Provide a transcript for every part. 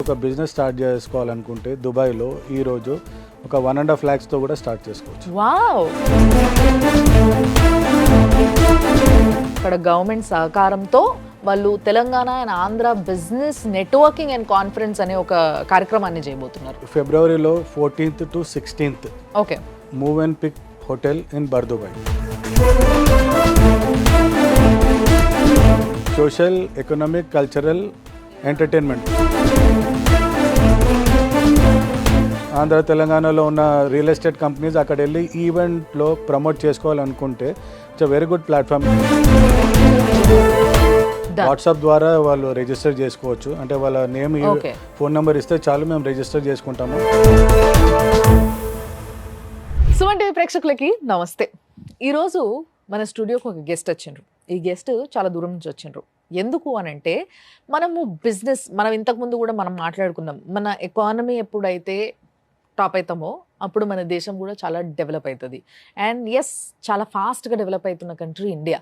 ఒక business start చేసుకోవాలనుకుంటే దుబాయ్లో ఈరోజు ఒక 1.5 lakhsతో కూడా స్టార్ట్ చేసుకోవచ్చు. వావ్! ఇక్కడ గవర్నమెంట్ సహకారంతో వాళ్ళు Telangana and Andhra business networking and conference అనే ఒక కార్యక్రమాన్ని చేయబోతున్నారు. ఫిబ్రవరిలో 14th to 16th okay. Move and pick hotel in Bur Dubai. Social, economic, cultural, entertainment. Andhra తెలంగాణలో ఉన్న రియల్ ఎస్టేట్ కంపెనీస్ అక్కడ వెళ్ళి ఈవెంట్లో ప్రమోట్ చేసుకోవాలనుకుంటే it's very good platform. WhatsApp ద్వారా వాళ్ళు రిజిస్టర్ చేసుకోవచ్చు. అంటే వాళ్ళ నేమ్, ఫోన్ నెంబర్ ఇస్తే చాలు, మేము రిజిస్టర్ చేసుకుంటాము. సుమన్ టీవీ ప్రేక్షకులకి నమస్తే. ఈరోజు మన స్టూడియోకి ఒక గెస్ట్ వచ్చిండ్రు. ఈ గెస్ట్ చాలా దూరం నుంచి వచ్చిండ్రు. ఎందుకు అని అంటే మనం ఇంతకుముందు కూడా మనం మాట్లాడుకున్నాం, మన ఎకానమీ ఎప్పుడైతే టాప్ అవుతామో అప్పుడు మన దేశం కూడా చాలా డెవలప్ అవుతుంది. అండ్ ఎస్, చాలా ఫాస్ట్గా డెవలప్ అవుతున్న కంట్రీ ఇండియా.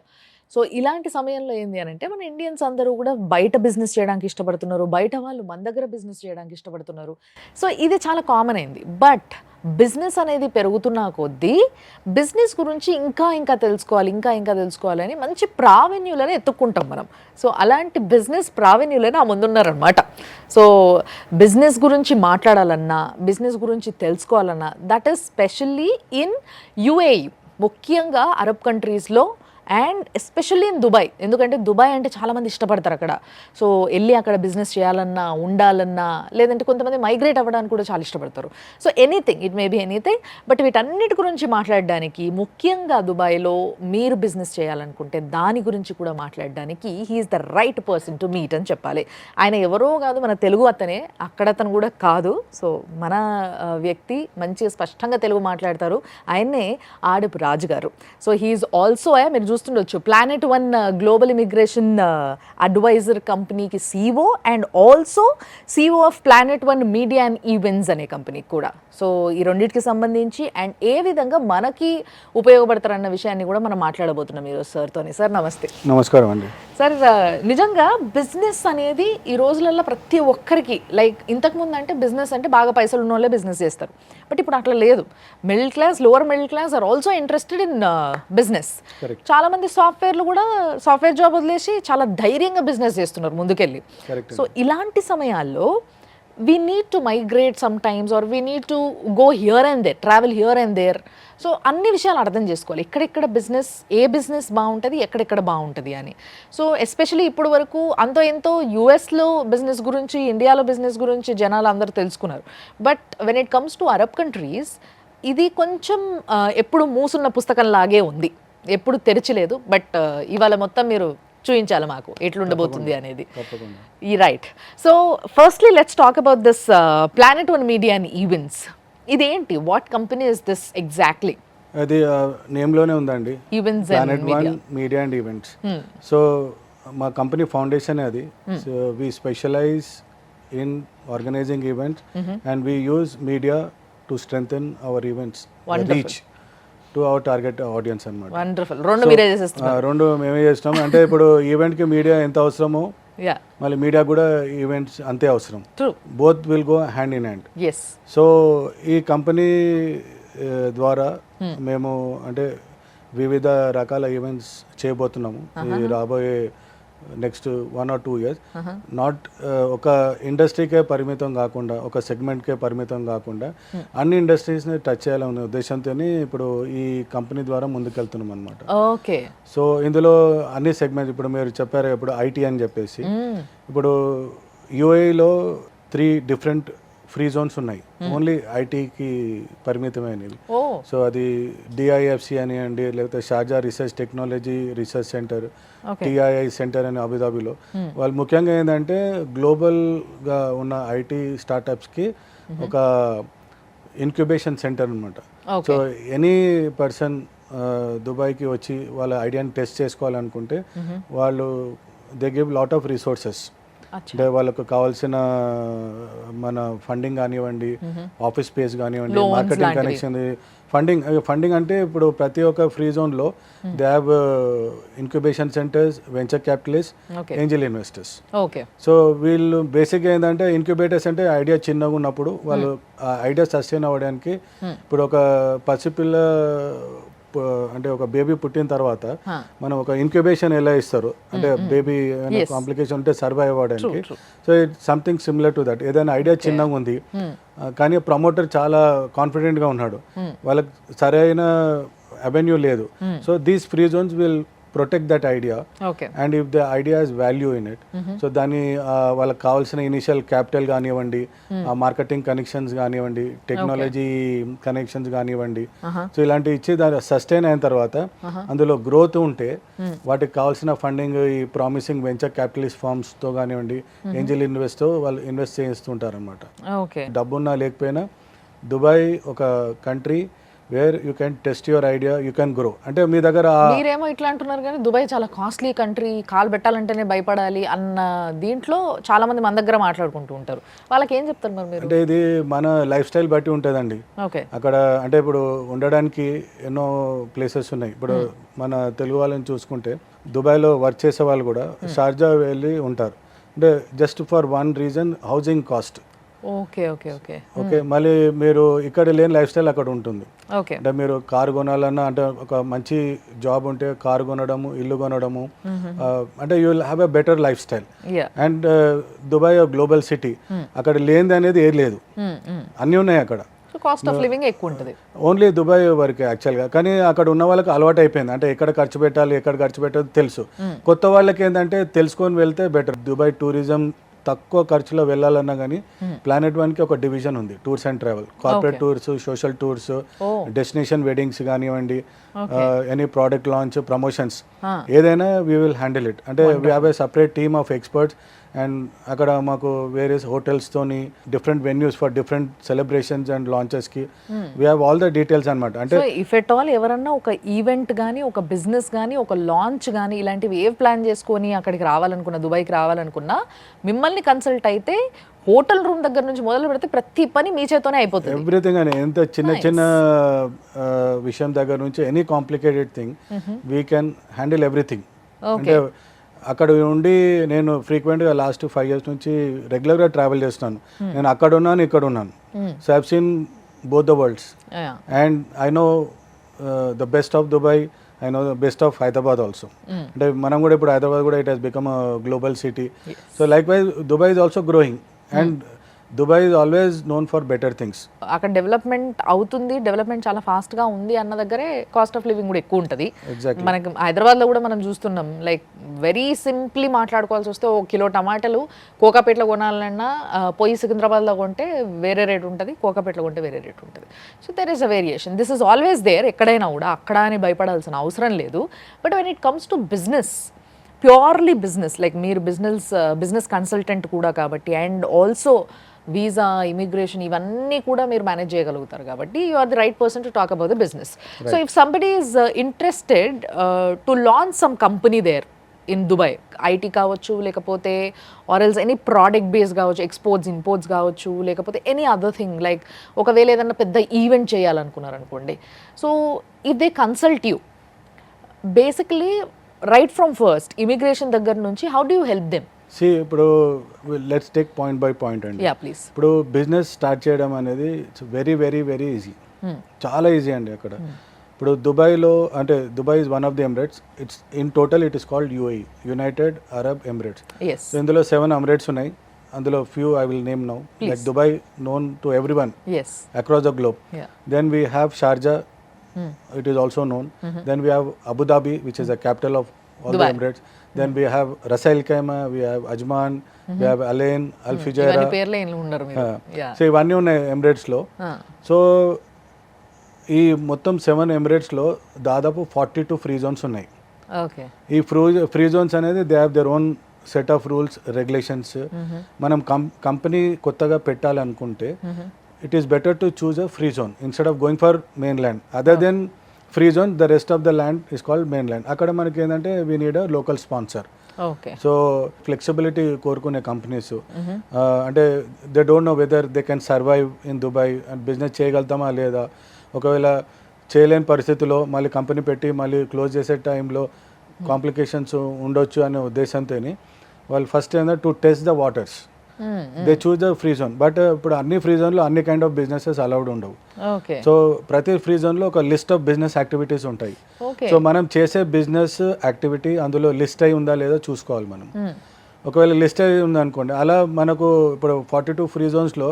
సో ఇలాంటి సమయంలో ఏంది అని అంటే మన ఇండియన్స్ అందరూ కూడా బయట బిజినెస్ చేయడానికి ఇష్టపడుతున్నారు, బయట వాళ్ళు మన దగ్గర బిజినెస్ చేయడానికి ఇష్టపడుతున్నారు. సో ఇది చాలా కామన్ అయింది. బట్ బిజినెస్ అనేది పెరుగుతున్న కొద్దీ బిజినెస్ గురించి ఇంకా తెలుసుకోవాలని మంచి ప్రావీణ్యులను ఎత్తుక్కుంటాం మనం. సో అలాంటి బిజినెస్ ప్రావీణ్యులను ఆ ముందున్నారనమాట. సో బిజినెస్ గురించి మాట్లాడాలన్నా, బిజినెస్ గురించి తెలుసుకోవాలన్నా, that is specially in UAE, ముఖ్యంగా అరబ్ కంట్రీస్లో అండ్ ఎస్పెషల్లీ ఇన్ దుబాయ్. ఎందుకంటే దుబాయ్ అంటే చాలామంది ఇష్టపడతారు అక్కడ. సో వెళ్ళి అక్కడ బిజినెస్ చేయాలన్నా, ఉండాలన్నా, లేదంటే కొంతమంది మైగ్రేట్ అవ్వడానికి కూడా చాలా ఇష్టపడతారు. So anything, it may be anything. But వీటన్నిటి గురించి మాట్లాడడానికి, ముఖ్యంగా దుబాయ్లో మీరు బిజినెస్ చేయాలనుకుంటే దాని గురించి కూడా మాట్లాడడానికి he is the right person to meet అని చెప్పాలి. ఆయన ఎవరో కాదు, మన తెలుగు అతనే. అక్కడ అతను కూడా కాదు. సో మన వ్యక్తి మంచి స్పష్టంగా తెలుగు మాట్లాడతారు. ఆయన్నే ఆడపు రాజు గారు. సో హీఈస్ ఆల్సో మీరు చూస్తుండొచ్చు, Planet One Global Immigration Advisor కంపెనీకి CEO and also CEO of Planet One Media and Events అనే కంపెనీకి కూడా. సో ఈ రెండింటికి సంబంధించి అండ్ ఏ విధంగా మనకి ఉపయోగపడతారన్న విషయాన్ని కూడా మనం మాట్లాడబోతున్నాం ఈరోజు సార్తోని. సార్ నమస్తే. నమస్కారం అండి. సార్, నిజంగా బిజినెస్ అనేది ఈ రోజులలో ప్రతి ఒక్కరికి, లైక్ ఇంతకుముందు అంటే బిజినెస్ అంటే బాగా పైసలు ఉన్న వాళ్ళే బిజినెస్ చేస్తారు. బట్ ఇప్పుడు అట్లా లేదు. Middle class, lower middle class are also interested in business. చాలా మంది సాఫ్ట్వేర్లు కూడా సాఫ్ట్వేర్ జాబ్ వదిలేసి చాలా ధైర్యంగా బిజినెస్ చేస్తున్నారు ముందుకెళ్ళి. సో ఇలాంటి సమయాల్లో we need to migrate sometimes, or we need to go here and there, travel here and there. So అన్ని విషయాలు అర్థం చేసుకోవాలి. ఎక్కడెక్కడ బిజినెస్, ఏ బిజినెస్ బాగుంటుంది, ఎక్కడెక్కడ బాగుంటుంది అని. సో ఎస్పెషలీ ఇప్పుడు వరకు అంతో ఎంతో యుఎస్లో బిజినెస్ గురించి, ఇండియాలో బిజినెస్ గురించి జనాలు అందరూ తెలుసుకున్నారు. But when it comes to Arab countries, ఇది కొంచెం ఎప్పుడు మూసున్న పుస్తకం లాగే ఉంది, ఎప్పుడు తెరిచలేదు. బట్ ఇవాళ మొత్తం మీరు చూపించాలి మాకు ఎట్లుండబోతుంది అనేది. ఈ right. So firstly let's talk about this Planet One Media and Events. ఇదేంటి, what company is this exactly? అది నేమ్లోనే ఉందండి, events Planet One Media and Events. So మా కంపెనీ ఫౌండేషన్ అది. So we specialise in organising events and we use media to strengthen our events reach to our target audience అన్నమాట. Wonderful. రెండు మీరే చేసేస్తున్నారు? రెండు మేమే చేస్తాం. అంటే ఇప్పుడు ఈవెంట్కి మీడియా ఎంత అవసరమో మళ్ళీ మీడియా కూడా ఈవెంట్స్ అంతే అవసరం. Both will go hand in hand. So ఈ కంపెనీ ద్వారా మేము అంటే వివిధ రకాల ఈవెంట్స్ చేయబోతున్నాము ఈ రాబోయే నెక్స్ట్ 1 or 2 years. నాట్ ఒక ఇండస్ట్రీకే పరిమితం కాకుండా, ఒక సెగ్మెంట్కే పరిమితం కాకుండా అన్ని ఇండస్ట్రీస్ని టచ్ చేయాలనే ఉద్దేశంతో ఇప్పుడు ఈ కంపెనీ ద్వారా ముందుకెళ్తున్నాం అనమాట. ఓకే. సో ఇందులో అన్ని సెగ్మెంట్స్, ఇప్పుడు మీరు చెప్పారు ఇప్పుడు ఐటీ అని చెప్పేసి, ఇప్పుడు యూఏఈలో 3 different ఫ్రీ జోన్స్ ఉన్నాయి, ఓన్లీ ఐటీకి పరిమితమైనవి. సో అది DIFC అని అండి, లేకపోతే Sharjah research technology research centre, TII centre అని అబుదాబిలో. వాళ్ళు ముఖ్యంగా ఏంటంటే గ్లోబల్గా ఉన్న ఐటీ స్టార్టప్స్కి ఒక ఇన్క్యుబేషన్ సెంటర్ అనమాట. సో ఎనీ పర్సన్ దుబాయ్కి వచ్చి వాళ్ళ ఐడియాని టెస్ట్ చేసుకోవాలనుకుంటే వాళ్ళు they give lot of resources. అంటే వాళ్ళకు కావాల్సిన మన ఫండింగ్ కానివ్వండి, ఆఫీస్ స్పేస్ కానివ్వండి, Loans మార్కెటింగ్ లాంటివి. కనెక్షన్, ఫండింగ్ అంటే ఇప్పుడు ప్రతి ఒక్క ఫ్రీ జోన్లో they have incubation centres, venture capitalist, okay Angel investors. Okay so వీళ్ళు బేసిక్గా ఏంటంటే ఇంక్యుబేటర్స్ అంటే ఐడియా చిన్నగా ఉన్నప్పుడు వాళ్ళు ఆ ఐడియా సస్టైన్ అవ్వడానికి, ఇప్పుడు ఒక పసిపిల్ల అంటే ఒక బేబీ పుట్టిన తర్వాత మనం ఒక ఇంక్యుబేషన్ ఎలా ఇస్తారు అంటే బేబీ కాంప్లికేషన్ ఉంటే సర్వైవ్ అవ్వడానికి. So it something similar to that. ఏదైనా ఐడియా చిన్నగా ఉంది కానీ ప్రమోటర్ చాలా కాన్ఫిడెంట్గా ఉన్నాడు, వాళ్ళకి సరైన అవెన్యూ లేదు. So these free Jones will protect that idea okay and if the idea is value in it, so దాని వాళ్ళకి కావాల్సిన ఇనిషియల్ క్యాపిటల్ కానివ్వండి, మార్కెటింగ్ కనెక్షన్స్ కానివ్వండి, టెక్నాలజీ కనెక్షన్స్ కానివ్వండి, సో ఇలాంటివి ఇచ్చి దాని సస్టైన్ అయిన తర్వాత అందులో గ్రోత్ ఉంటే వాటికి కావాల్సిన ఫండింగ్ ఈ ప్రామిసింగ్ వెంచర్ క్యాపిటలిస్ట్ ఫార్మ్స్తో కానివ్వండి, ఏంజల్ ఇన్వెస్ట్తో వాళ్ళు ఇన్వెస్ట్ చేస్తుంటారు అనమాట. ఓకే డబ్బున్నా లేకపోయినా దుబాయ్ ఒక country where you can test your idea, you can grow. అంటే మీ దగ్గర మీరేమో ఇట్లా అంటున్నారు కానీ దుబాయ్ చాలా కాస్ట్లీ కంట్రీ, కాలు పెట్టాలంటేనే భయపడాలి అన్న దీంట్లో చాలా మంది మన దగ్గర మాట్లాడుకుంటూ ఉంటారు. వాళ్ళకి ఏం చెప్తారు మరి మీరు? అంటే ఇది మన లైఫ్ స్టైల్ బట్టి ఉంటుందండి. ఓకే అక్కడ అంటే ఇప్పుడు ఉండడానికి ఎన్నో ప్లేసెస్ ఉన్నాయి. ఇప్పుడు మన తెలుగు వాళ్ళని చూసుకుంటే దుబాయ్లో వర్క్ చేసే వాళ్ళు కూడా షార్జా వెళ్ళి ఉంటారు. అంటే just for one reason, housing cost. Okay okay okay okay, మళ్ళీ మీరు ఇక్కడ లేని లైఫ్ స్టైల్ అక్కడ ఉంటుంది. ఓకే అంటే మీరు కారు కొనాలన్నా, అంటే ఒక మంచి జాబ్ ఉంటే కారు కొనడము, ఇల్లు కొనడము, అంటే you will have a better life style. Yeah and Dubai global city, అక్కడ లేనిది అనేది ఏది లేదు, అన్నీ ఉన్నాయి అక్కడ. సో కాస్ట్ ఆఫ్ లివింగ్ ఎక్కువ ఉంటుంది ఓన్లీ దుబాయ్ వరకే యాక్చువల్గా. కానీ అక్కడ ఉన్న వాళ్ళకి అలవాటు అయిపోయింది, అంటే ఎక్కడ ఖర్చు పెట్టాలి, ఎక్కడ ఖర్చు పెట్టాలి తెలుసు. కొత్త వాళ్ళకి ఏంటంటే తెలుసుకొని వెళ్తే బెటర్. దుబాయ్ టూరిజం తక్కువ ఖర్చులో వెళ్ళాలన్నా కానీ ప్లానెట్ వన్కి ఒక డివిజన్ ఉంది, tours and travel. Corporate tours, social tours, destination weddings కానివ్వండి, ఎనీ ప్రోడక్ట్ లాంచ్, ప్రమోషన్స్, ఏదైనా వీ విల్ హ్యాండిల్ ఇట్. అంటే we have a separate team of experts. And అక్కడ మాకు వేరియస్ హోటల్స్తోని different venues for different celebrations and లాంచెస్కి we have all the details అనమాట. అంటే if at all ఎవరన్నా ఒక ఈవెంట్ కానీ, ఒక బిజినెస్ కానీ, ఒక లాంచ్ కానీ ఇలాంటివి ఏ ప్లాన్ చేసుకొని అక్కడికి రావాలనుకున్నా, దుబాయ్కి రావాలనుకున్నా, మిమ్మల్ని కన్సల్ట్ అయితే హోటల్ రూమ్ దగ్గర నుంచి మొదలు పెడితే ప్రతి పని మీ చేతోనే అయిపోతుంది. ఎవ్రీథింగ్ అని ఎంత చిన్న చిన్న విషయం దగ్గర నుంచి any complicated thing we can handle everything. అంటే అక్కడ ఉండి నేను ఫ్రీక్వెంట్గా లాస్ట్ 5 years నుంచి రెగ్యులర్గా ట్రావెల్ చేస్తున్నాను. నేను అక్కడ ఉన్నాను, ఇక్కడ ఉన్నాను. So I have seen both the world's and I know the best of Dubai, I know the best of Hyderabad also. అంటే మనం కూడా ఇప్పుడు హైదరాబాద్ కూడా it has become a global city. So like wise Dubai is also growing and Dubai is always known for better things. అక్కడ development అవుతుంది, development చాలా ఫాస్ట్గా ఉంది అన్న దగ్గరే కాస్ట్ ఆఫ్ లివింగ్ కూడా ఎక్కువ ఉంటుంది. మనకి హైదరాబాద్లో కూడా మనం చూస్తున్నాం, లైక్ వెరీ సింప్లీ మాట్లాడుకోవాల్సి వస్తే 1 kilo టమాటాలు కోకాపేటలో కొనాలన్నా పోయి సికింద్రాబాద్లో కొంటే వేరే రేట్ ఉంటుంది, కోకాపేటలో కొంటే వేరే రేట్ ఉంటుంది. So there is a variation. This is always there. ఎక్కడైనా కూడా అక్కడ అని భయపడాల్సిన అవసరం లేదు. But when it comes to business, purely business, like మీరు బిజినెస్ కన్సల్టెంట్ కూడా కాబట్టి, అండ్ ఆల్సో వీసా, ఇమిగ్రేషన్ ఇవన్నీ కూడా మీరు మేనేజ్ చేయగలుగుతారు కాబట్టి you are the right person to talk about the business. So if somebody is interested to launch some company there in Dubai, IT కావచ్చు, లేకపోతే or else any product base కావచ్చు, exports imports కావచ్చు, లేకపోతే any other thing, like ఒకవేళ ఏదన్నా పెద్ద event చేయాలనుకున్నారు అనుకోండి, so if they consult you basically right from first immigration దగ్గర నుంచి, how do you help them? See ఇప్పుడు let's take point by point అండి. Yeah please. ఇప్పుడు బిజినెస్ స్టార్ట్ చేయడం అనేది it's very very very easy, చాలా ఈజీ అండి. అక్కడ ఇప్పుడు దుబాయ్లో, అంటే Dubai is one of the emirates. It's in total it is called UAE, United Arab Emirates. So ఇందులో 7 ఎమిరేట్స్ ఉన్నాయి. అందులో few I will name now, like Dubai known to everyone across the globe. Then we have Sharjah, it is also known. Then we have Abu Dhabi, which is the capital of all the Emirates. Then we have Ras Al Khaimah, we have Ajman, we have Al Ain, Al Fujairah. ఇవన్నీ పేర్లే ఉన్నారు మీరు. So ఇవన్నీ ఉన్నాయి ఎమిరేట్స్లో. So ఈ మొత్తం 7 ఎమిరేట్స్లో దాదాపు 42 free Jones ఉన్నాయి. ఓకే. ఈ ఫ్రీ జోన్స్ అనేది they have their own set of rules, regulations. మనం కంపెనీ కొత్తగా పెట్టాలనుకుంటే it is better to choose a free zone instead of going for mainland. Other than free zone, the rest of the land is called mainland. అక్కడ మనకి ఏంటంటే we need a local sponsor. Okay. So flexibility కోరుకునే companies అంటే they don't know whether they can survive in Dubai, business చేయగలుగుతామా లేదా, ఒకవేళ చేయలేని పరిస్థితిలో మళ్ళీ కంపెనీ పెట్టి మళ్ళీ క్లోజ్ చేసే టైంలో కాంప్లికేషన్స్ ఉండొచ్చు అనే ఉద్దేశంతో వాళ్ళు ఫస్ట్ ఏంటంటే to test the waters, they choose the free zone. But ఇప్పుడు అన్ని ఫ్రీ జోన్లో అన్ని కైండ్ ఆఫ్ బిజినెసెస్ అలౌడ్ ఉండవు. సో ప్రతి ఫ్రీ జోన్లో ఒక లిస్ట్ ఆఫ్ బిజినెస్ యాక్టివిటీస్ ఉంటాయి. సో మనం చేసే బిజినెస్ యాక్టివిటీ అందులో లిస్ట్ అయి ఉందా లేదా చూసుకోవాలి మనం. ఒకవేళ లిస్ట్ అయి ఉందనుకోండి, అలా మనకు ఇప్పుడు 42 ఫ్రీ జోన్స్లో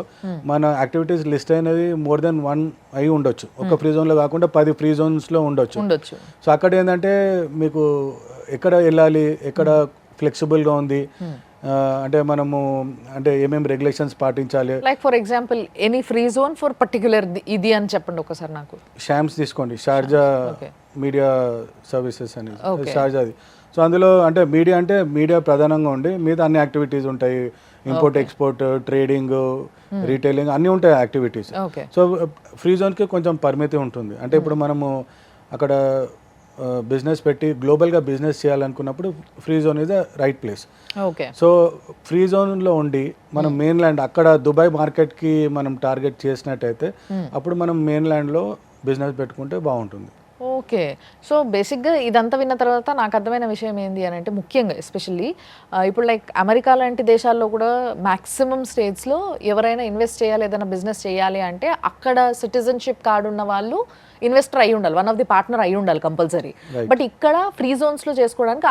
మన యాక్టివిటీస్ లిస్ట్ అయినది మోర్ దెన్ 1 అయి ఉండొచ్చు. ఒక ఫ్రీ జోన్లో కాకుండా 10 ఫ్రీ జోన్స్లో ఉండొచ్చు. సో అక్కడ ఏంటంటే మీకు ఎక్కడ వెళ్ళాలి, ఎక్కడ ఫ్లెక్సిబుల్గా ఉంది, అంటే మనము అంటే ఏమేమి రెగ్యులేషన్స్ పాటించాలి. Like for example any free zone for particular ఇది అని చెప్పండి ఒకసారి నాకు. షామ్స్ తీసుకోండి, షార్జా మీడియా సర్వీసెస్ అనేది షార్జాది. సో అందులో అంటే మీడియా ప్రధానంగా ఉండి మిగతా అన్ని యాక్టివిటీస్ ఉంటాయి, ఇంపోర్ట్ ఎక్స్పోర్ట్, ట్రేడింగ్, రీటైలింగ్ అన్నీ ఉంటాయి యాక్టివిటీస్. సో ఫ్రీ జోన్కి కొంచెం పరిమితి ఉంటుంది. అంటే ఇప్పుడు మనము అక్కడ బిజినెస్ పెట్టి గ్లోబల్గా బిజినెస్ చేయాలనుకున్నప్పుడు free zone is the right place. So free జోన్లో ఉండి మనం మెయిన్ ల్యాండ్ అక్కడ దుబాయ్ మార్కెట్కి మనం టార్గెట్ చేసినట్టయితే అప్పుడు మనం మెయిన్ ల్యాండ్లో బిజినెస్ పెట్టుకుంటే బాగుంటుంది. ఓకే. సో బేసిక్గా ఇదంతా విన్న తర్వాత నాకు అర్థమైన విషయం ఏంటి అని అంటే, ముఖ్యంగా ఎస్పెషల్లీ ఇప్పుడు లైక్ అమెరికా లాంటి దేశాల్లో కూడా మ్యాక్సిమం స్టేట్స్లో ఎవరైనా ఇన్వెస్ట్ చేయాలి, ఏదైనా బిజినెస్ చేయాలి అంటే అక్కడ సిటిజన్షిప్ కార్డు ఉన్న వాళ్ళు ఇన్వెస్టర్ అయి ఉండాలి, వన్ ఆఫ్ ది పార్ట్నర్ అయి ఉండాలి కంపల్సరీ. బట్ ఇక్కడ ఫ్రీ జోన్స్లో చేసుకోవడానికి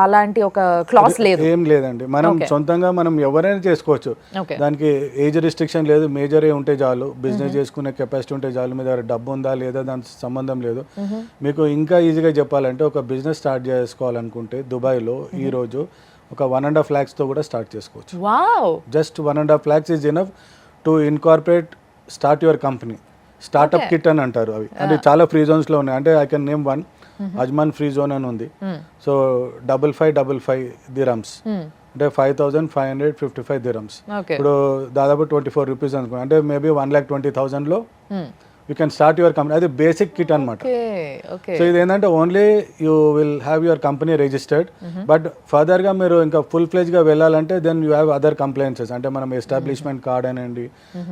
అలాంటి ఒక క్లాస్ లేదు. ఏం లేదండి, మనం సొంతంగా మనం ఎవరైనా చేసుకోవచ్చు. దానికి ఏజ్ రిస్ట్రిక్షన్ లేదు, మేజర్ ఉంటే చాలు, బిజినెస్ చేసుకునే కెపాసిటీ ఉంటే చాలు, మీ దగ్గర డబ్బు ఉందా లేదా దానికి సంబంధం లేదు. మీకు ఇంకా ఈజీగా చెప్పాలంటే ఒక బిజినెస్ స్టార్ట్ చేసుకోవాలనుకుంటే దుబాయ్లో ఈరోజు ఒక 1.5 lakhsతో కూడా స్టార్ట్ చేసుకోవచ్చు. Just 1.5 lakhs is enough to incorporate start your company. Startup kit అని అంటారు అవి. అంటే చాలా ఫ్రీ జోన్స్లో ఉన్నాయి. అంటే I can name one, అజ్మాన్ free zone అని ఉంది. సో 5555 dirhams, అంటే 5555 dirhams. ఇప్పుడు దాదాపు 24 రూపీస్ అనుకో, అంటే మేబీ 1,20,000లో you can start your company. అది బేసిక్ కిట్ అనమాట. సో ఇది ఏంటంటే only you will have your company registered. But ఫర్దర్గా మీరు ఇంకా ఫుల్ ఫ్లెజ్గా వెళ్ళాలంటే then you have other compliances. అంటే మనం ఎస్టాబ్లిష్మెంట్ కార్డ్ అనండి,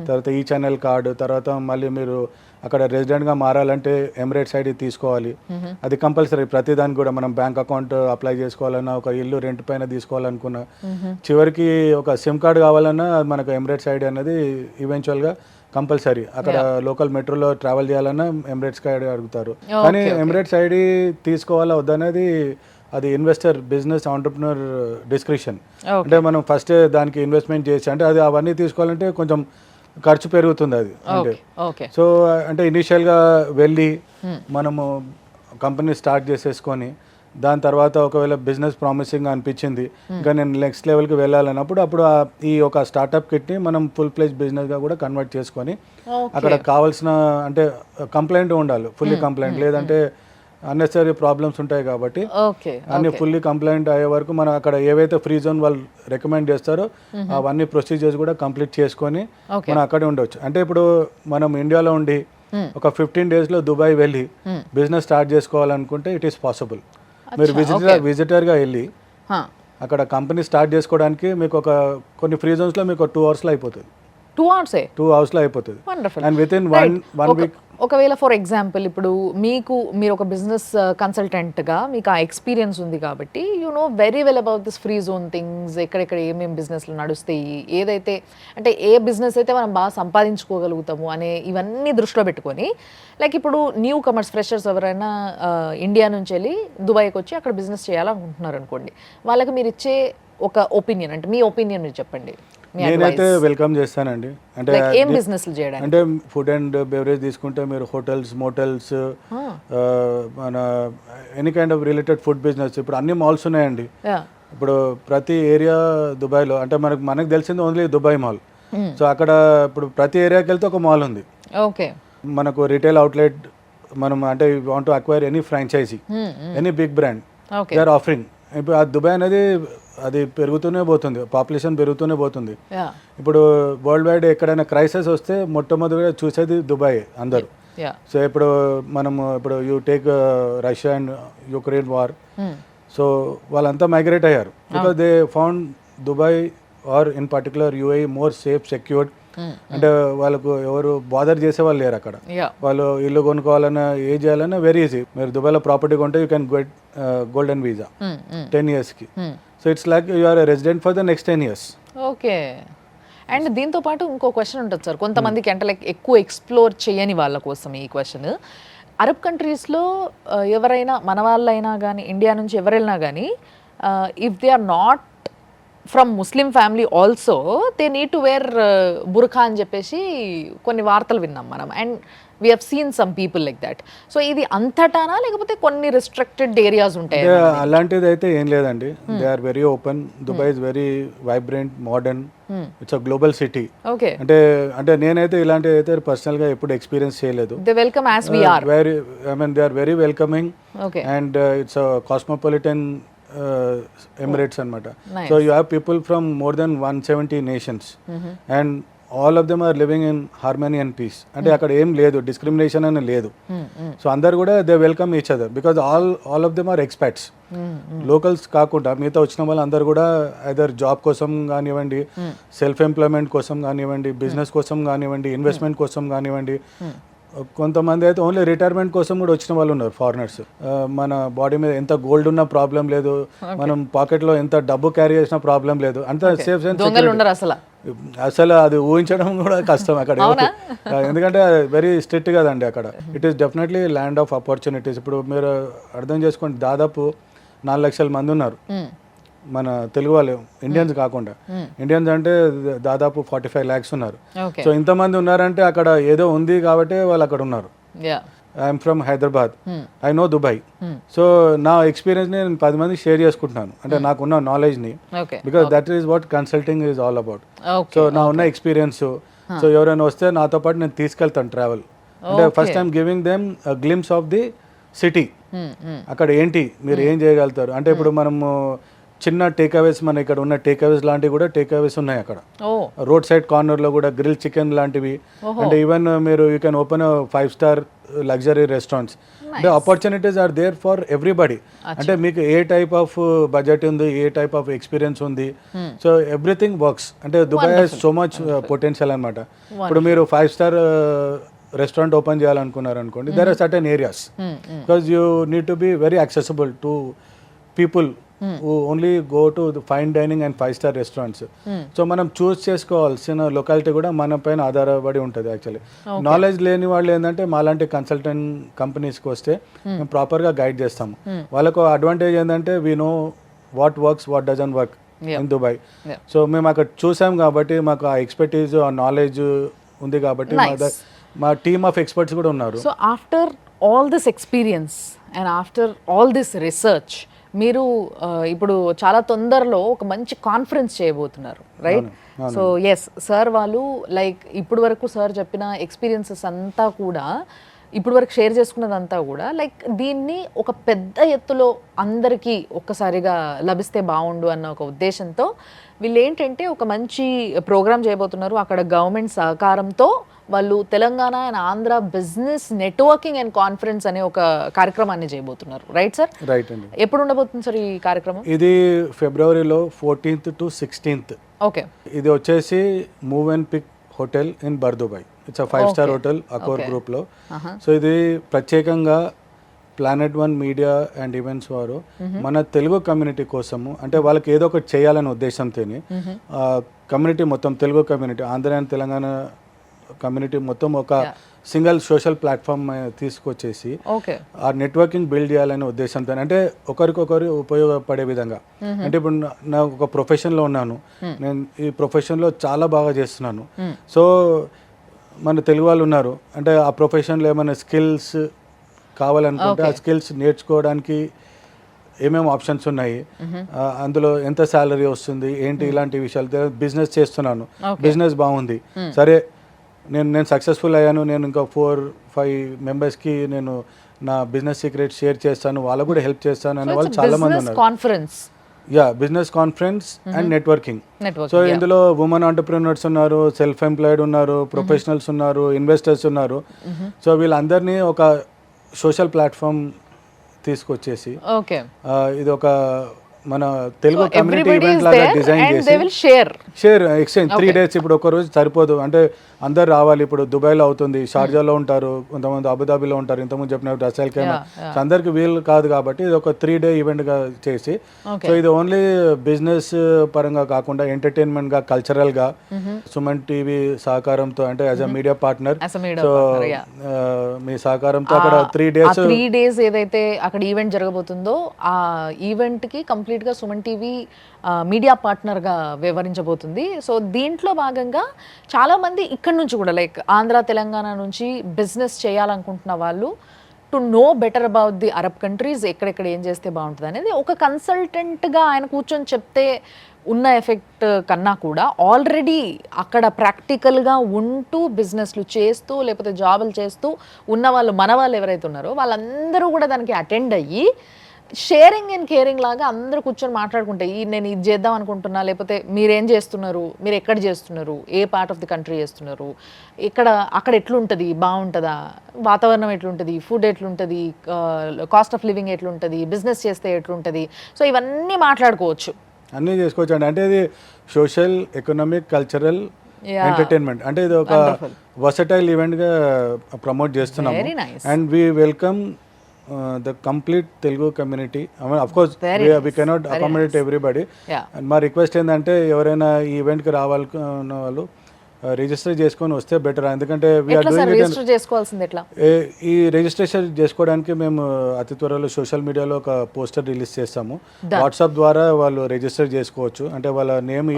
తర్వాత ఈ ఛానల్ కార్డు, తర్వాత మళ్ళీ మీరు అక్కడ రెసిడెంట్గా మారాలంటే ఎమిరేట్స్ ఐడి తీసుకోవాలి. అది కంపల్సరీ. ప్రతిదానికి కూడా మనం బ్యాంక్ అకౌంట్ అప్లై చేసుకోవాలన్నా, ఒక ఇల్లు రెంట్ పైన తీసుకోవాలనుకున్నా, చివరికి ఒక సిమ్ కార్డ్ కావాలన్నా మనకు ఎమిరేట్స్ ఐడి అనేది ఈవెన్చువల్గా కంపల్సరీ. అక్కడ లోకల్ మెట్రోలో ట్రావెల్ చేయాలన్నా ఎమిరేట్స్ ఐడి అడుగుతారు. కానీ ఎమిరేట్స్ ఐడి తీసుకోవాలా వద్దనేది అది ఇన్వెస్టర్, బిజినెస్ ఆంటర్ప్రినర్ డిస్క్రిప్షన్. అంటే మనం ఫస్ట్ దానికి ఇన్వెస్ట్మెంట్ చేసి, అంటే అది అవన్నీ తీసుకోవాలంటే కొంచెం ఖర్చు పెరుగుతుంది అది. అంటే సో అంటే ఇనీషియల్గా వెళ్ళి మనము కంపెనీ స్టార్ట్ చేసేసుకొని దాని తర్వాత ఒకవేళ బిజినెస్ ప్రామిసింగ్ అనిపించింది, ఇంకా నేను నెక్స్ట్ లెవెల్కి వెళ్ళాలన్నప్పుడు అప్పుడు ఈ ఒక స్టార్ట్అప్ కిట్ని మనం ఫుల్ ప్లేజ్ బిజినెస్గా కూడా కన్వర్ట్ చేసుకొని అక్కడ కావాల్సిన అంటే కంప్లైంట్ ఉండాలి, ఫుల్లీ కంప్లైంట్, లేదంటే అన్నెసరీ ప్రాబ్లమ్స్ ఉంటాయి. కాబట్టి అన్ని ఫుల్లీ కంప్లైంట్ అయ్యే వరకు మనం అక్కడ ఏవైతే ఫ్రీ జోన్ వాళ్ళు రికమెండ్ చేస్తారో అవన్నీ ప్రొసీజర్స్ కూడా కంప్లీట్ చేసుకొని మనం అక్కడే ఉండవచ్చు. అంటే ఇప్పుడు మనం ఇండియాలో ఉండి ఒక 15 daysలో దుబాయ్ వెళ్ళి బిజినెస్ స్టార్ట్ చేసుకోవాలనుకుంటే ఇట్ ఈస్ పాసిబుల్. మీరు విజిటర్గా వెళ్ళి అక్కడ కంపెనీ స్టార్ట్ చేసుకోవడానికి మీకు కొన్ని ఫ్రీ జోన్స్లో మీకు 2 hours అయిపోతుంది. 2 hours అయిపోతుంది. And with in one week. ఒకవేళ ఫర్ ఎగ్జాంపుల్ ఇప్పుడు మీరు ఒక బిజినెస్ కన్సల్టెంట్గా మీకు ఆ ఎక్స్పీరియన్స్ ఉంది కాబట్టి you know very well about this free zone things, ఎక్కడెక్కడ ఏమేమి బిజినెస్లు నడుస్తాయి, ఏదైతే అంటే ఏ బిజినెస్ అయితే మనం బాగా సంపాదించుకోగలుగుతాము అనే ఇవన్నీ దృష్టిలో పెట్టుకొని, లైక్ ఇప్పుడు న్యూ కమర్స్ ఫ్రెషర్స్ ఎవరైనా ఇండియా నుంచి వెళ్ళి దుబాయ్కి వచ్చి అక్కడ బిజినెస్ చేయాలనుకుంటున్నారు అనుకోండి, వాళ్ళకి మీరు ఇచ్చే ఒక ఒపీనియన్, అంటే మీ ఒపీనియన్ మీరు చెప్పండి. నేనైతే వెల్కమ్ చేస్తానండి. అంటే ఏం బిజినెస్లు చేయడానికి, అంటే ఫుడ్ అండ్ బెవరేజ్ తీసుకుంటే మీరు హోటల్స్, మోటల్స్, మన any kind of related food business. ఇప్పుడు అన్ని మాల్స్ ఉన్నాయండి. ఇప్పుడు ప్రతి ఏరియా దుబాయ్లో, అంటే మనకు తెలిసింది ఓన్లీ దుబాయ్ మాల్. సో అక్కడ ఇప్పుడు ప్రతి ఏరియాకి వెళ్తే ఒక మాల్ ఉంది. ఓకే, మనకు రిటైల్ అవుట్లెట్, మనం అంటే want to acquire any franchise, any big brand they are offering. ఇప్పుడు ఆ దుబాయ్ అనేది అది పెరుగుతూనే పోతుంది, పాపులేషన్ పెరుగుతూనే పోతుంది. ఇప్పుడు వరల్డ్ వైడ్ ఎక్కడైనా క్రైసిస్ వస్తే మొట్టమొదటిగా చూసేది దుబాయ్ అందరూ. యా సో ఇప్పుడు మనము ఇప్పుడు you take Russia and Ukraine war, so వాళ్ళంతా మైగ్రేట్ అయ్యారు because they found Dubai or in particular UAE more safe secured. అంటే వాళ్ళకు ఎవరు బాదర్ చేసే వాళ్ళు లేరు అక్కడ. యా వాళ్ళు ఇల్లు కొనుక్కోవాలన్నా ఏ చేయాలన్నా వెరీ ఈజీ. మీరు దుబాయ్లో ప్రాపర్టీ కొంటే you can get golden visa 10 yearsకి. So it's like you are resident for the next 10 years. Okay. And దీంతో పాటు ఇంకో క్వశ్చన్ ఉంటుంది సార్, కొంతమందికి అంటే లైక్ ఎక్కువ ఎక్స్ప్లోర్ చేయని వాళ్ళ కోసం ఈ క్వశ్చన్. అరబ్ కంట్రీస్లో ఎవరైనా మన వాళ్ళైనా కానీ ఇండియా నుంచి ఎవరైనా కానీ if they are not from Muslim family also they need to wear burqa అని చెప్పేసి కొన్ని వార్తలు విన్నాం మనం. And we have seen some people like that. So ఇది అంతటానా లేకపోతే కొన్ని రిస్ట్రిక్టెడ్ ఏరియాస్ ఉంటాయి? అలాంటిది అయితే ఏం లేదండి. They are very open. Dubai is very vibrant, modern. It's a global city. Okay. అంటే నేనైతే ఇలాంటివి అయితే పర్సనల్ గా ఎప్పుడు ఎక్స్పీరియన్స్ చేయలేదు. They welcome as we are. Very I mean they are very welcoming. Okay. And it's a cosmopolitan Emirates అనమాట. So you have people from more than 170 nations and all of them are living in harmony and peace. అంటే అక్కడ ఏం లేదు, discrimination అని లేదు. So అందరు కూడా they welcome each other because all of them are experts. Locals కాకుండా మిగతా వచ్చిన వాళ్ళు అందరు కూడా ఐదర్ జాబ్ కోసం కానివ్వండి, సెల్ఫ్ ఎంప్లాయ్మెంట్ కోసం కానివ్వండి, బిజినెస్ కోసం కానివ్వండి, ఇన్వెస్ట్మెంట్ కోసం కానివ్వండి, కొంతమంది అయితే ఓన్లీ రిటైర్మెంట్ కోసం కూడా వచ్చిన వాళ్ళు ఉన్నారు ఫారినర్స్. మన బాడీ మీద ఎంత గోల్డ్ ఉన్నా ప్రాబ్లం లేదు, మనం పాకెట్లో ఎంత డబ్బు క్యారీ చేసినా ప్రాబ్లం లేదు, అంత సేఫ్ అసలు అది ఊహించడం కూడా కష్టం అక్కడ. ఎందుకంటే వెరీ స్ట్రిక్ట్ కదండి అక్కడ. It is definitely land of opportunities. ఇప్పుడు మీరు అర్థం చేసుకోండి, దాదాపు 4 లక్షల మంది ఉన్నారు మన తెలుగు వాళ్ళు, ఇండియన్స్ కాకుండా. ఇండియన్స్ అంటే దాదాపు 45 lakhs ఉన్నారు. సో ఇంతమంది ఉన్నారంటే అక్కడ ఏదో ఉంది కాబట్టి వాళ్ళు అక్కడ ఉన్నారు. I'm from Hyderabad, I know Dubai. So నా ఎక్స్పీరియన్స్ నేను 10 మంది షేర్ చేసుకుంటున్నాను, అంటే నాకున్న నాలెడ్జ్ని. Because that is what consulting is all about. So నా ఉన్న ఎక్స్పీరియన్స్, సో ఎవరైనా వస్తే నాతో పాటు నేను తీసుకెళ్తాను ట్రావెల్. అంటే first time giving them glimpse of the city. అక్కడ ఏంటి, మీరు ఏం చేయగలుగుతారు. అంటే ఇప్పుడు మనము చిన్న టేక్అవేస్, మన ఇక్కడ ఉన్న టేక్అవేస్ లాంటివి కూడా టేక్అవేస్ ఉన్నాయి అక్కడ. రోడ్ సైడ్ కార్నర్ లో కూడా గ్రిల్ చికెన్ లాంటివి. అంటే ఈవెన్ మీరు you can open 5-star luxury restaurants. అంటే opportunities are there for everybody. అంటే మీకు ఏ టైప్ ఆఫ్ బడ్జెట్ ఉంది, ఏ టైప్ ఆఫ్ ఎక్స్పీరియన్స్ ఉంది, సో ఎవ్రీథింగ్ వర్క్స్. అంటే Dubai has so much potential అనమాట. ఇప్పుడు మీరు 5-star రెస్టారెంట్ ఓపెన్ చేయాలనుకున్నారు అనుకోండి, there are certain areas because you need to be very accessible to people who only go to the fine dining and 5-star restaurants. So మనం చూస్ చేసుకోవాల్సిన locality కూడా మన పైన ఆధారపడి ఉంటుంది. యాక్చువల్లీ నాలెడ్జ్ లేని వాళ్ళు ఏంటంటే మాలాంటి కన్సల్టెంట్ కంపెనీస్కి వస్తే మేము ప్రాపర్గా గైడ్ చేస్తాము. వాళ్ళకు అడ్వాంటేజ్ ఏంటంటే we know what works, what doesn't work in Dubai. So మేము అక్కడ చూసాం కాబట్టి మాకు ఆ ఎక్స్పర్టీజ్, ఆ నాలెడ్జ్ ఉంది కాబట్టి మా టీమ్ ఆఫ్ ఎక్స్పర్ట్స్ కూడా ఉన్నారు. So after all this experience and after all this research మీరు ఇప్పుడు చాలా తొందరలో ఒక మంచి కాన్ఫరెన్స్ చేయబోతున్నారు, రైట్? సో ఎస్ సార్ వాళ్ళు లైక్ ఇప్పుడు వరకు సార్ చెప్పిన ఎక్స్పీరియన్సెస్ అంతా కూడా, ఇప్పుడు వరకు షేర్ చేసుకున్నదంతా కూడా లైక్ దీన్ని ఒక పెద్ద ఎత్తులో అందరికీ ఒక్కసారిగా లభిస్తే బాగుండు అన్న ఒక ఉద్దేశంతో వీళ్ళు ఏంటంటే ఒక మంచి ప్రోగ్రామ్ చేయబోతున్నారు. అక్కడ గవర్నమెంట్ సహకారంతో వాళ్ళు Telangana and Andhra business networking and conference అనే ఒక కార్యక్రమాన్ని చేయబోతున్నారు, రైట్ సార్? రైట్ అండి. ఎప్పుడు ఉండబోతుంది సార్ ఈ కార్యక్రమం? ఇది ఫిబ్రవరిలో 14th to 16th. ఓకే. ఇది వచ్చేసి move and pick hotel in Bur Dubai. It's 5-star hotel Accor group లో. సో ఇది ప్రత్యేకంగా ప్లానెట్ 1 మీడియా అండ్ ఈవెంట్స్ వారు మన తెలుగు కమ్యూనిటీ కోసము, అంటే వాళ్ళకి ఏదో ఒకటి చేయాలనే ఉద్దేశంతో కమ్యూనిటీ మొత్తం, Telugu community, Andhra and Telangana community మొత్తం ఒక సింగిల్ సోషల్ ప్లాట్ఫామ్ తీసుకొచ్చేసి ఆ నెట్వర్కింగ్ బిల్డ్ చేయాలనే ఉద్దేశంతో, అంటే ఒకరికొకరు ఉపయోగపడే విధంగా. అంటే ఇప్పుడు నా ఒక ప్రొఫెషన్లో ఉన్నాను, నేను ఈ ప్రొఫెషన్లో చాలా బాగా చేస్తున్నాను. సో మన తెలుగు వాళ్ళు ఉన్నారు, అంటే ఆ ప్రొఫెషన్లో ఏమైనా స్కిల్స్ కావాలనుకుంటే ఆ స్కిల్స్ నేర్చుకోవడానికి ఏమేమి ఆప్షన్స్ ఉన్నాయి, అందులో ఎంత శాలరీ వస్తుంది ఏంటి, ఇలాంటి విషయాలు. బిజినెస్ చేస్తున్నాను, బిజినెస్ బాగుంది, సరే నేను సక్సెస్ఫుల్ అయ్యాను, నేను ఇంకా 4-5 మెంబర్స్కి నేను నా బిజినెస్ సీక్రెట్ షేర్ చేస్తాను, వాళ్ళకు కూడా హెల్ప్ చేస్తాను అనే వాళ్ళు చాలా మంది ఉన్నారు. Conference yeah business conference and networking. Network. So ఇందులో ఉమెన్ ఆంటర్ప్రినర్స్ ఉన్నారు, సెల్ఫ్ ఎంప్లాయిడ్ ఉన్నారు, ప్రొఫెషనల్స్ ఉన్నారు, ఇన్వెస్టర్స్ ఉన్నారు. సో వీళ్ళందరినీ ఒక సోషల్ ప్లాట్ఫామ్ తీసుకొచ్చేసి ఓకే, ఇది ఒక మన తెలుగు కమ్యూనిటీ ఈవెంట్ లాగా డిజైన్ చేసి షేర్ ఎక్స్చేంజ్ 3 days. ఇప్పుడు ఒక రోజు సరిపోదు, అంటే అందరు రావాలి. ఇప్పుడు దుబాయ్లో అవుతుంది, షార్జాలో ఉంటారు, కొంతమంది అబుదాబిలో ఉంటారు, ఇంతకుముందు చెప్పినట్టు రసల్ ఖైమా. సో అందరికి వీలు కాదు కాబట్టి ఇది ఒక 3-day ఈవెంట్గా చేసి, సో ఇది ఓన్లీ బిజినెస్ పరంగా కాకుండా ఎంటర్టైన్మెంట్గా, కల్చరల్గా సుమన్ టీవీ సహకారంతో, అంటే as a media partner, so మీ సహకారంతో అక్కడ 3 days ఏదైతే అక్కడ ఈవెంట్ జరగబోతుందో ఆ ఈవెంట్కి కంప్లీట్గా సుమన్ టీవీ మీడియా పార్ట్నర్గా వ్యవహరించబోతుంది. సో దీంట్లో భాగంగా చాలామంది ఇక్కడ నుంచి కూడా లైక్ ఆంధ్ర తెలంగాణ నుంచి బిజినెస్ చేయాలనుకుంటున్న వాళ్ళు to know better about the Arab countries, ఎక్కడెక్కడ ఏం చేస్తే బాగుంటుంది అనేది ఒక కన్సల్టెంట్గా ఆయన కూర్చొని చెప్తే ఉన్న ఎఫెక్ట్ కన్నా కూడా ఆల్రెడీ అక్కడ ప్రాక్టికల్గా ఉంటూ బిజినెస్లు చేస్తూ లేకపోతే జాబులు చేస్తూ ఉన్న వాళ్ళు, మన వాళ్ళు ఎవరైతే ఉన్నారో వాళ్ళందరూ కూడా దానికి అటెండ్ అయ్యి షేరింగ్ అండ్ కేరింగ్ లాగా అందరూ కూర్చొని మాట్లాడుకుంటే నేను ఇది చేద్దాం అనుకుంటున్నా, లేకపోతే మీరేం చేస్తున్నారు, మీరు ఎక్కడ చేస్తున్నారు, ఏ పార్ట్ ఆఫ్ ది కంట్రీ చేస్తున్నారు, అక్కడ ఎట్లుంటుంది, బాగుంటుందా, వాతావరణం ఎట్లుంటుంది, ఫుడ్ ఎట్లుంటుంది, కాస్ట్ ఆఫ్ లివింగ్ ఎట్లుంటుంది, బిజినెస్ చేస్తే ఎట్లుంటుంది, సో ఇవన్నీ మాట్లాడుకోవచ్చు, అన్నీ చేసుకోవచ్చు అండి. అంటే ఇది సోషల్, ఎకనామిక్, కల్చరల్, ఎంటర్టైన్మెంట్, అంటే ఇది ఒక వర్సటైల్ ఈవెంట్గా ప్రమోట్ చేస్తున్నాము. And we welcome the complete Telugu community. I mean, of course, we cannot accommodate everybody. And మా రిక్వెస్ట్ ఏంటంటే ఎవరైనా ఈ ఈవెంట్కి రావాలనుకున్న వాళ్ళు రిజిస్టర్ చేసుకొని వస్తే బెటర్. ఎందుకంటే ఈ రిజిస్ట్రేషన్ చేసుకోవడానికి మేము అతి త్వరలో సోషల్ మీడియాలో ఒక పోస్టర్ రిలీజ్ చేస్తాము. వాట్సాప్ ద్వారా వాళ్ళు రిజిస్టర్ చేసుకోవచ్చు. అంటే వాళ్ళ నేమ్,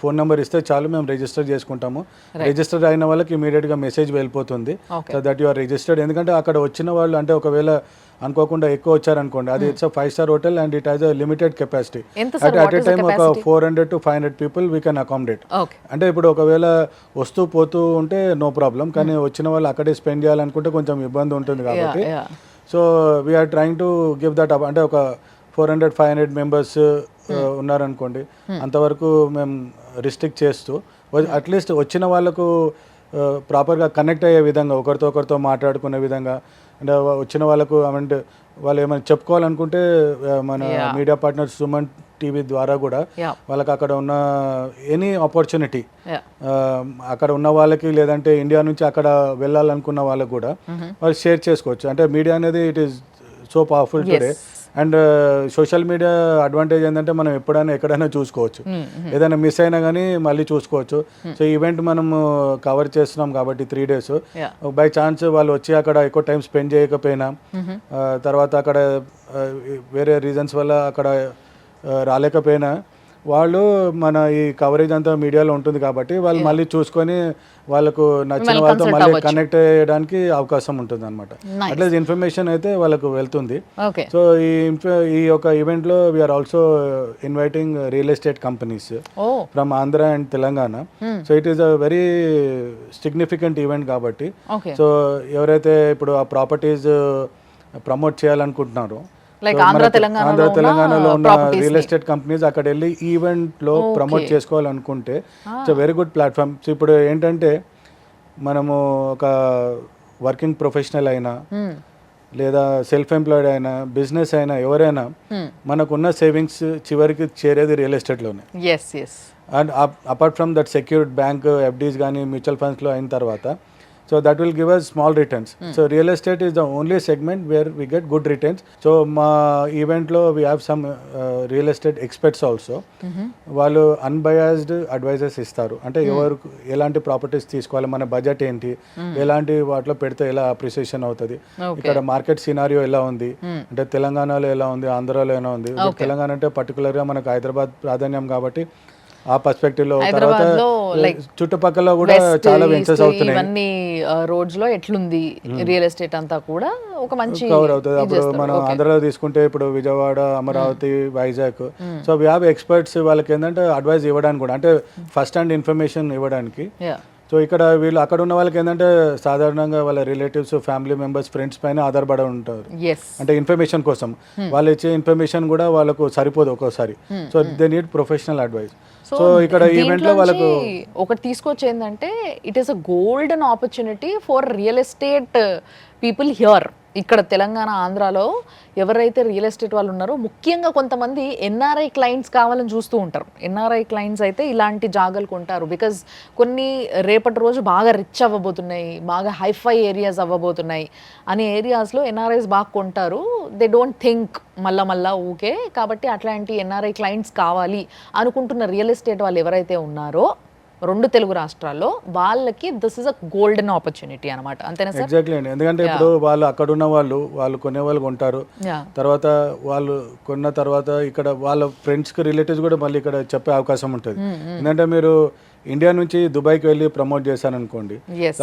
ఫోన్ నెంబర్ ఇస్తే చాలు, మేము రిజిస్టర్ చేసుకుంటాము. రిజిస్టర్ అయిన వాళ్ళకి ఇమీడియట్గా మెసేజ్ వెళ్ళిపోతుంది so that you are registered. ఎందుకంటే అక్కడ వచ్చిన వాళ్ళు, అంటే ఒకవేళ అనుకోకుండా ఎక్కువ వచ్చారనుకోండి, అది it's 5-star hotel and it has a limited capacity. At a time ఒక 400 to 500 people we can accommodate. అంటే ఇప్పుడు ఒకవేళ వస్తూ పోతూ ఉంటే నో ప్రాబ్లం, కానీ వచ్చిన వాళ్ళు అక్కడే స్పెండ్ చేయాలనుకుంటే కొంచెం ఇబ్బంది ఉంటుంది కాబట్టి so we are trying to give that up. అంటే ఒక 400-500 మెంబర్స్ ఉన్నారనుకోండి, అంతవరకు మేము రిస్ట్రిక్ట్ చేస్తూ అట్లీస్ట్ వచ్చిన వాళ్ళకు ప్రాపర్గా కనెక్ట్ అయ్యే విధంగా, ఒకరితో మాట్లాడుకునే విధంగా, అంటే వచ్చిన వాళ్ళకు అంటే వాళ్ళు ఏమైనా చెప్పుకోవాలనుకుంటే మన మీడియా పార్ట్నర్ సుమన్ టీవీ ద్వారా కూడా వాళ్ళకి అక్కడ ఉన్న ఎనీ ఆపర్చునిటీ, అక్కడ ఉన్న వాళ్ళకి లేదంటే ఇండియా నుంచి అక్కడ వెళ్ళాలనుకున్న వాళ్ళకు కూడా వాళ్ళు షేర్ చేసుకోవచ్చు. అంటే మీడియా అనేది it is so powerful today. And social media advantage ఏంటంటే మనం ఎప్పుడైనా ఎక్కడైనా చూసుకోవచ్చు, ఏదైనా మిస్ అయినా కానీ మళ్ళీ చూసుకోవచ్చు. సో ఈవెంట్ మనము కవర్ చేస్తున్నాం కాబట్టి 3 days, బై ఛాన్స్ వాళ్ళు వచ్చి అక్కడ ఎక్కువ టైం స్పెండ్ చేయకపోయినా, తర్వాత అక్కడ వేరే రీజన్స్ వల్ల అక్కడ రాలేకపోయినా, వాళ్ళు మన ఈ కవరేజ్ అంతా మీడియాలో ఉంటుంది కాబట్టి వాళ్ళు మళ్ళీ చూసుకొని వాళ్ళకు నచ్చిన వాళ్ళతో మళ్ళీ కనెక్ట్ అయ్యడానికి అవకాశం ఉంటుంది అనమాట. అట్లీస్ట్ ఇన్ఫర్మేషన్ అయితే వాళ్ళకు వెళ్తుంది. సో ఈ యొక్క ఈవెంట్లో we are also inviting real estate companies from Andhra and Telangana. So it is a very significant event కాబట్టి, సో ఎవరైతే ఇప్పుడు ఆ ప్రాపర్టీస్ ప్రమోట్ చేయాలనుకుంటున్నారో, ఆంధ్ర తెలంగాణలో ఉన్న రియల్ ఎస్టేట్ కంపెనీస్ అక్కడ వెళ్ళి ఈవెంట్ లో ప్రమోట్ చేసుకోవాలనుకుంటే it's very good platform. So ఇప్పుడు ఏంటంటే మనము ఒక వర్కింగ్ ప్రొఫెషనల్ అయినా లేదా సెల్ఫ్ ఎంప్లాయిడ్ అయినా బిజినెస్ అయినా ఎవరైనా మనకున్న సేవింగ్స్ చివరికి చేరేది రియల్ ఎస్టేట్లోనే. And apart from that secured bank FDs కానీ మ్యూచువల్ ఫండ్స్లో అయిన తర్వాత, so that will give us small returns. So real estate is the only segment where we get good returns. So ma event lo we have some real estate experts also. వాళ్ళు unbiased advisors ఇస్తారు. అంటే ఎవరు ఎలాంటి properties తీసుకోవాలి, మన budget ఏంటి, ఎలాంటి వాటిలో పెడితే ఎలా అప్రిసియేషన్ అవుతుంది, ఇక్కడ మార్కెట్ సినారియో ఎలా ఉంది, అంటే తెలంగాణలో ఎలా ఉంది, ఆంధ్రాలో ఎలా ఉంది. తెలంగాణ అంటే పర్టికులర్గా మనకు హైదరాబాద్ ప్రాధాన్యం కాబట్టి ఆ పర్స్పెక్టివ్ లో, తర్వాత చుట్టుపక్కల కూడా చాలా వెంచర్స్ అవుతున్నాయి, ఇవన్నీ రోడ్స్ లో ఎట్లుంది రియల్ ఎస్టేట్ అంతా కూడా ఒక మంచి కవర్ అవుతుంది. అప్పుడు మనం ఆంధ్రలో తీసుకుంటే ఇప్పుడు Vijayawada, Amaravati, Vizag, so we have experts. వాళ్ళకి ఏంటంటే అడ్వైస్ ఇవ్వడానికి కూడా, అంటే ఫస్ట్ హ్యాండ్ ఇన్ఫర్మేషన్ ఇవ్వడానికి. సో ఇక్కడ వీళ్ళు అక్కడ ఉన్న వాళ్ళకి ఏంటంటే సాధారణంగా వాళ్ళ రిలేటివ్స్, ఫ్యామిలీ మెంబర్స్, ఫ్రెండ్స్ పైన ఆధారపడి ఉంటారు. ఎస్ అంటే ఇన్ఫర్మేషన్ కోసం వాళ్ళు ఇచ్చే ఇన్ఫర్మేషన్ కూడా వాళ్ళకు సరిపోదు ఒక్కోసారి. So they need professional advice. So ఇక్కడ ఈవెంట్లో వాళ్ళకు ఒకటి తీసుకొచ్చి ఏంటంటే it is a golden opportunity for real estate people here. ఇక్కడ తెలంగాణ, ఆంధ్రాలో ఎవరైతే రియల్ ఎస్టేట్ వాళ్ళు ఉన్నారో ముఖ్యంగా కొంతమంది ఎన్ఆర్ఐ క్లయింట్స్ కావాలని చూస్తూ ఉంటారు. ఎన్ఆర్ఐ క్లయింట్స్ అయితే ఇలాంటి జాగాలు కొంటారు. బికాజ్ కొన్ని రేపటి రోజు బాగా రిచ్ అవ్వబోతున్నాయి, బాగా హైఫై ఏరియాస్ అవ్వబోతున్నాయి అనే ఏరియాస్లో ఎన్ఆర్ఐస్ బాగా కొంటారు. దే డోంట్ థింక్ మళ్ళా ఊకే. కాబట్టి అట్లాంటి ఎన్ఆర్ఐ క్లయింట్స్ కావాలి అనుకుంటున్న రియల్ ఎస్టేట్ వాళ్ళు ఎవరైతే ఉన్నారో 2 తెలుగు రాష్ట్రాల్లో వాళ్ళకి this is a golden opportunity అనమాట. అంతేనా సార్? ఎగ్జాక్ట్లీ అండి. ఎందుకంటే ఇప్పుడు వాళ్ళు అక్కడ ఉన్న వాళ్ళు కొనే వాళ్ళు కొంటారు. తర్వాత వాళ్ళు కొన్న తర్వాత ఇక్కడ వాళ్ళ ఫ్రెండ్స్కి, రిలేటివ్స్ కూడా మళ్ళీ ఇక్కడ చెప్పే అవకాశం ఉంటుంది. ఎందుకంటే మీరు ఇండియా నుంచి దుబాయ్కి వెళ్ళి ప్రమోట్ చేశారనుకోండి,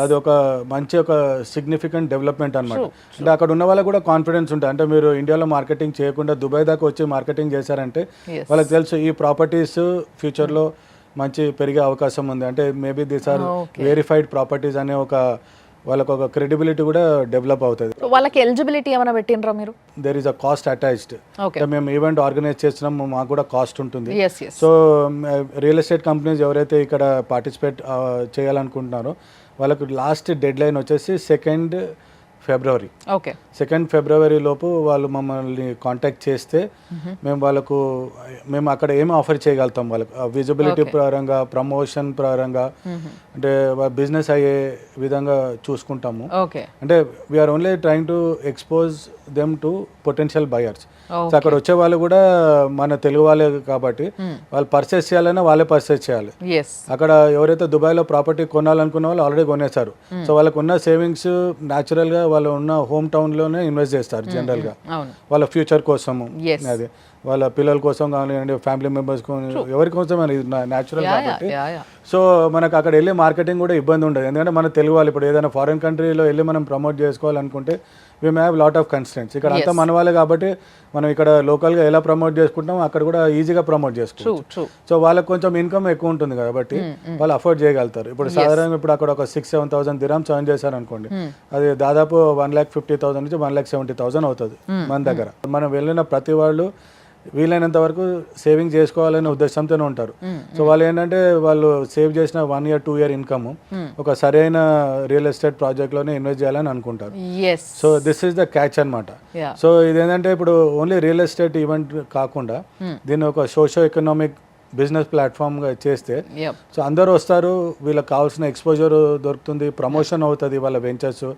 అది ఒక మంచి ఒక సిగ్నిఫికెంట్ డెవలప్మెంట్ అనమాట. అంటే అక్కడ ఉన్న వాళ్ళకి కూడా కాన్ఫిడెన్స్ ఉంటుంది. అంటే మీరు ఇండియాలో మార్కెటింగ్ చేయకుండా దుబాయ్ దాకా వచ్చి మార్కెటింగ్ చేశారంటే వాళ్ళకి తెలుసు ఈ ప్రాపర్టీస్ ఫ్యూచర్లో మంచి పెరిగే అవకాశం ఉంది. అంటే maybe these are verified properties అనే ఒక వాళ్ళకు ఒక క్రెడిబిలిటీ కూడా డెవలప్ అవుతుంది. వాళ్ళకి ఎలిజిబిలిటీ ఏమైనా పెట్టినరా మీరు? There is a cost attached. మేము ఈవెంట్ ఆర్గనైజ్ చేస్తున్నాం, మాకు కూడా కాస్ట్ ఉంటుంది. సో రియల్ ఎస్టేట్ కంపెనీస్ ఎవరైతే ఇక్కడ పార్టిసిపేట్ చేయాలనుకుంటున్నారో వాళ్ళకు లాస్ట్ డెడ్ లైన్ వచ్చేసి 2nd ఫిబ్రవరి. ఓకే, 2nd ఫిబ్రవరి లోపు వాళ్ళు మమ్మల్ని కాంటాక్ట్ చేస్తే మేము అక్కడ ఏమి ఆఫర్ చేయగలుగుతాం వాళ్ళకి విజిబిలిటీ పరంగా, ప్రమోషన్ పరంగా, అంటే బిజినెస్ అయ్యే విధంగా చూసుకుంటాము. అంటే we are only trying to expose them to potential buyers. So అక్కడ వచ్చే వాళ్ళు కూడా మన తెలుగు వాళ్ళే కాబట్టి వాళ్ళు పర్చేస్ చేయాలన్నా వాళ్ళే పర్చేస్ చేయాలి. అక్కడ ఎవరైతే దుబాయ్లో ప్రాపర్టీ కొనాలనుకున్న వాళ్ళు ఆల్రెడీ కొనేశారు. సో వాళ్ళకు ఉన్న సేవింగ్స్ న్యాచురల్గా వాళ్ళు ఉన్న హోమ్ టౌన్లోనే ఇన్వెస్ట్ చేస్తారు జనరల్గా వాళ్ళ ఫ్యూచర్ కోసము. అది వాళ్ళ పిల్లల కోసం కానివ్వండి, ఫ్యామిలీ మెంబర్స్ ఎవరి కోసం అని న్యాచురల్ కాబట్టి. సో మనకు అక్కడ వెళ్ళి మార్కెటింగ్ కూడా ఇబ్బంది ఉండదు. ఎందుకంటే మన తెలుగు వాళ్ళు ఇప్పుడు ఏదైనా ఫారిన్ కంట్రీలో వెళ్ళి మనం ప్రమోట్ చేసుకోవాలనుకుంటే we may have lot of constants. ఇక్కడ అంతా మన వాళ్ళే కాబట్టి మనం ఇక్కడ లోకల్గా ఎలా ప్రమోట్ చేసుకుంటాం అక్కడ కూడా ఈజీగా ప్రమోట్ చేసుకోవచ్చు. సో వాళ్ళకి కొంచెం ఇన్కమ్ ఎక్కువ ఉంటుంది కాబట్టి వాళ్ళు అఫోర్డ్ చేయగలుగుతారు. ఇప్పుడు సాధారణంగా ఇప్పుడు అక్కడ ఒక 6-7,000 dirhams earn చేశారు అనుకోండి, అది దాదాపు 1,50,000 నుంచి 1,70,000 అవుతుంది మన దగ్గర. మనం వెళ్ళిన ప్రతి వాళ్ళు వీలైనంత వరకు సేవింగ్ చేసుకోవాలనే ఉద్దేశంతోనే ఉంటారు. సో వాళ్ళు ఏంటంటే వాళ్ళు సేవ్ చేసిన 1 year 2 year ఇన్కమ్ ఒక సరైన రియల్ ఎస్టేట్ ప్రాజెక్ట్లోనే ఇన్వెస్ట్ చేయాలని అనుకుంటారు. So this is the catch అనమాట. సో ఇదేంటంటే ఇప్పుడు ఓన్లీ రియల్ ఎస్టేట్ ఈవెంట్ కాకుండా దీన్ని ఒక సోషో ఎకనామిక్ బిజినెస్ ప్లాట్ఫామ్గా చేస్తే సో అందరూ వస్తారు, వీళ్ళకి కావాల్సిన ఎక్స్పోజర్ దొరుకుతుంది, ప్రమోషన్ అవుతుంది వాళ్ళ వెంచర్స్.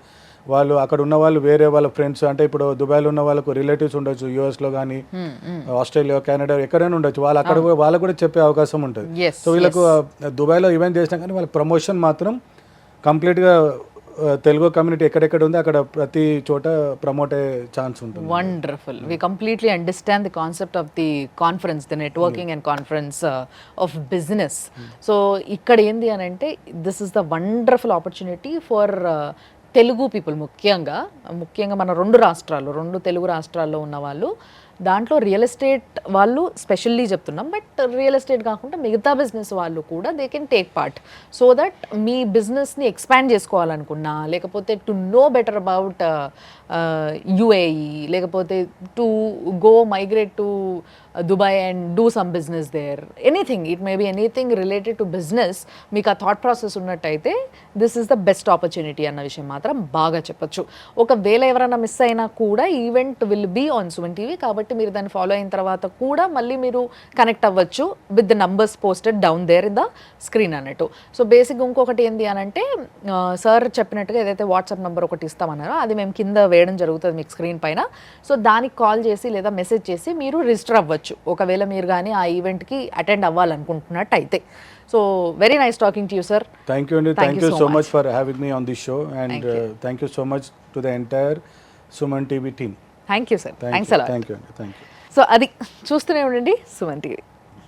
వాళ్ళు అక్కడ ఉన్న వాళ్ళు వేరే వాళ్ళ ఫ్రెండ్స్, అంటే ఇప్పుడు దుబాయ్లో ఉన్న వాళ్ళకు రిలేటివ్స్ ఉండొచ్చు, యూఎస్లో కానీ ఆస్ట్రేలియా, కెనడా ఎక్కడైనా ఉండొచ్చు, వాళ్ళు అక్కడ వాళ్ళకు కూడా చెప్పే అవకాశం ఉంటుంది. సో వీళ్ళకు దుబాయ్లో ఈవెంట్ చేసినా కానీ వాళ్ళ ప్రమోషన్ మాత్రం కంప్లీట్గా తెలుగు కమ్యూనిటీ ఎక్కడెక్కడ ఉంది అక్కడ ప్రతి చోట ప్రమోట్ అయ్యే ఛాన్స్ ఉంటుంది. Wonderful. We completely understand the concept of the conference, the networking and conference of business. So ఇక్కడ ఏంది అని అంటే this is the wonderful opportunity for Telugu people. ముఖ్యంగా మన 2 తెలుగు రాష్ట్రాల్లో ఉన్న వాళ్ళు, దాంట్లో రియల్ ఎస్టేట్ వాళ్ళు స్పెషల్లీ చెప్తున్నాం, బట్ రియల్ ఎస్టేట్ కాకుండా మిగతా బిజినెస్ వాళ్ళు కూడా they can take part. So that మీ బిజినెస్ని ఎక్స్పాండ్ చేసుకోవాలనుకున్నా, లేకపోతే to know better about UAE, లేకపోతే to go migrate to Dubai and do some business there, anything, it may be anything related to business, మీకు ఆ thought process ఉన్నట్టయితే this is the best opportunity అన్న విషయం మాత్రం బాగా చెప్పొచ్చు. ఒకవేళ ఎవరైనా మిస్ అయినా కూడా event will be on Suman TV, కాబట్టి మీరు దాన్ని ఫాలో అయిన తర్వాత కూడా మళ్ళీ మీరు కనెక్ట్ అవ్వచ్చు with the numbers posted down there in the screen అన్నట్టు. సో బేసిక్గా ఇంకొకటి ఏంటి అని అంటే సార్ చెప్పినట్టుగా ఏదైతే వాట్సాప్ నెంబర్ ఒకటి ఇస్తామన్నారో అది మేము కింద వేయడం జరుగుతుంది మీకు స్క్రీన్ పైన. సో దానికి కాల్ చేసి లేదా మెసేజ్ చేసి మీరు రిజిస్టర్ అవ్వచ్చు ఒకవేళ మీరు కానీ ఆ ఈవెంట్కి అటెండ్ అవ్వాలనుకుంటున్నట్టయితే. So very nice talking to you sir. Thank you అండి. Thank you so much for having me on this show and thank you so much to the entire Suman TV team. Thank you sir. Thanks a lot. Thank you అండి. Thank you. So అది చూస్తూనే ఉండండి Suman TV.